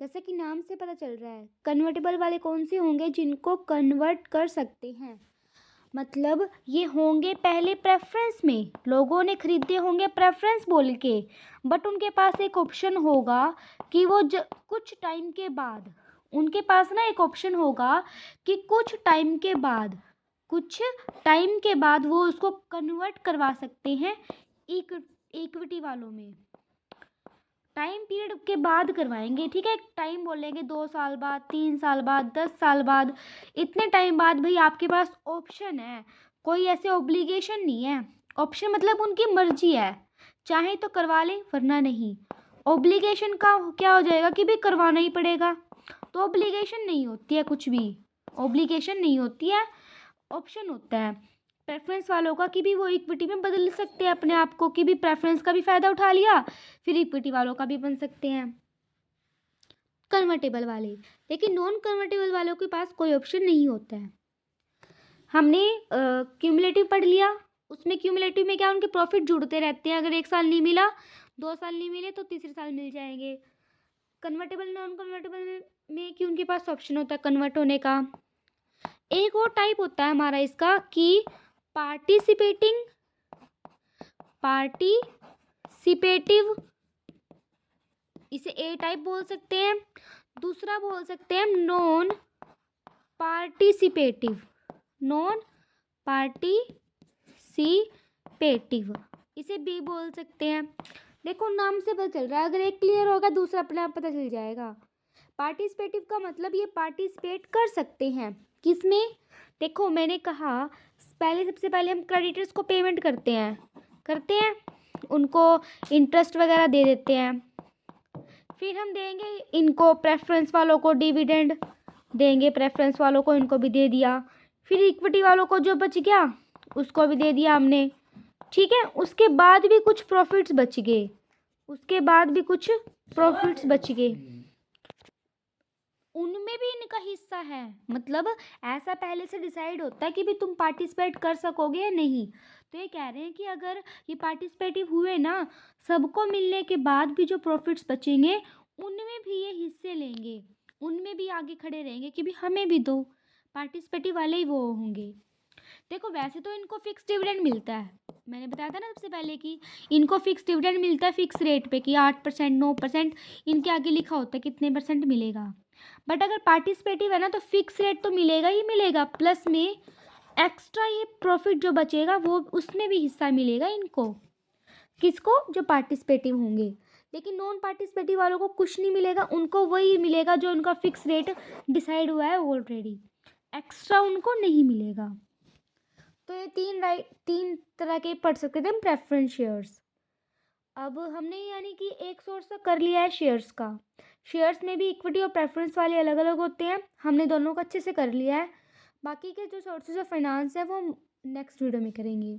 जैसे कि नाम से पता चल रहा है, कन्वर्टेबल वाले कौन से होंगे, जिनको कन्वर्ट कर सकते हैं। मतलब ये होंगे पहले प्रेफरेंस में, लोगों ने खरीदे होंगे प्रेफरेंस बोल के, बट उनके पास एक ऑप्शन होगा कि वो कुछ टाइम के बाद, उनके पास ना एक ऑप्शन होगा कि कुछ टाइम के बाद वो उसको कन्वर्ट करवा सकते हैं इक्विटी वालों में। टाइम पीरियड के बाद करवाएंगे, ठीक है। टाइम बोलेंगे 2 साल बाद, 3 साल बाद, 10 साल बाद, इतने टाइम बाद भाई आपके पास ऑप्शन है, कोई ऐसे ऑब्लिगेशन नहीं है। ऑप्शन मतलब उनकी मर्जी है, चाहे तो करवा लें वरना नहीं। ऑब्लिगेशन का क्या हो जाएगा कि भाई करवाना ही पड़ेगा, तो ऑब्लिगेशन नहीं होती है, कुछ भी ऑब्लिगेशन नहीं होती है, ऑप्शन होता है प्रेफरेंस वालों का कि भी वो इक्विटी में बदल सकते हैं अपने आप को, कि भी प्रेफरेंस का भी फ़ायदा उठा लिया, फिर इक्विटी वालों का भी बन सकते हैं कन्वर्टेबल वाले। लेकिन नॉन कन्वर्टेबल वालों के पास कोई ऑप्शन नहीं होता है। हमने क्यूमुलेटिव पढ़ लिया, उसमें क्यूमुलेटिव में क्या, उनके प्रॉफिट जुड़ते रहते हैं, अगर 1 साल नहीं मिला, 2 साल नहीं मिले तो तीसरे साल मिल जाएंगे। कन्वर्टेबल नॉन कन्वर्टेबल में कि उनके पास ऑप्शन होता है कन्वर्ट होने का। एक और टाइप होता है हमारा इसका कि पार्टिसिपेटिव, इसे ए टाइप बोल सकते हैं। दूसरा बोल सकते हैं नॉन पार्टिसिपेटिव, इसे बी बोल सकते हैं। देखो नाम से पता चल रहा है, अगर एक क्लियर होगा दूसरा अपने आप पता चल जाएगा। पार्टिसिपेटिव का मतलब ये पार्टिसिपेट कर सकते हैं किसमें, देखो मैंने कहा सबसे पहले हम क्रेडिटर्स को पेमेंट करते हैं, उनको इंटरेस्ट वगैरह दे देते हैं, फिर हम देंगे इनको प्रेफरेंस वालों को डिविडेंड देंगे, प्रेफरेंस वालों को इनको भी दे दिया, फिर इक्विटी वालों को जो बच गया उसको भी दे दिया हमने, ठीक है। उसके बाद भी कुछ प्रॉफिट्स बच गए, उनमें भी इनका हिस्सा है। मतलब ऐसा पहले से डिसाइड होता है कि भी तुम पार्टिसिपेट कर सकोगे या नहीं। तो ये कह रहे हैं कि अगर ये पार्टिसिपेटिव हुए ना, सबको मिलने के बाद भी जो प्रॉफिट्स बचेंगे उनमें भी ये हिस्से लेंगे, उनमें भी आगे खड़े रहेंगे कि भी हमें भी दो। पार्टिसिपेटिव वाले ही वो होंगे। देखो वैसे तो इनको फिक्स डिविडेंड मिलता है, मैंने बताया था ना सबसे पहले कि इनको फिक्स डिविडेंड मिलता है फिक्स रेट पे कि 8%, 9%, इनके आगे लिखा होता है कितने % मिलेगा। बट अगर पार्टिसिपेटिव है ना तो फिक्स रेट तो मिलेगा ही मिलेगा, प्लस में एक्स्ट्रा ये प्रॉफिट जो बचेगा वो उसमें भी हिस्सा मिलेगा इनको। किसको, जो पार्टिसिपेटिव होंगे। लेकिन नॉन पार्टिसिपेटिव वालों को कुछ नहीं मिलेगा, उनको वही मिलेगा जो उनका फिक्स रेट डिसाइड हुआ है ऑलरेडी, एक्स्ट्रा उनको नहीं मिलेगा। तो ये तीन तरह के पढ़ सकते थे हम प्रेफरेंस शेयर्स। अब हमने यानी कि एक सोर्स तो कर लिया है शेयर्स का, शेयर्स में भी इक्विटी और प्रेफरेंस वाले अलग अलग होते हैं, हमने दोनों को अच्छे से कर लिया है। बाकी के जो सोर्सेज ऑफ फाइनेंस है वो नेक्स्ट वीडियो में करेंगे।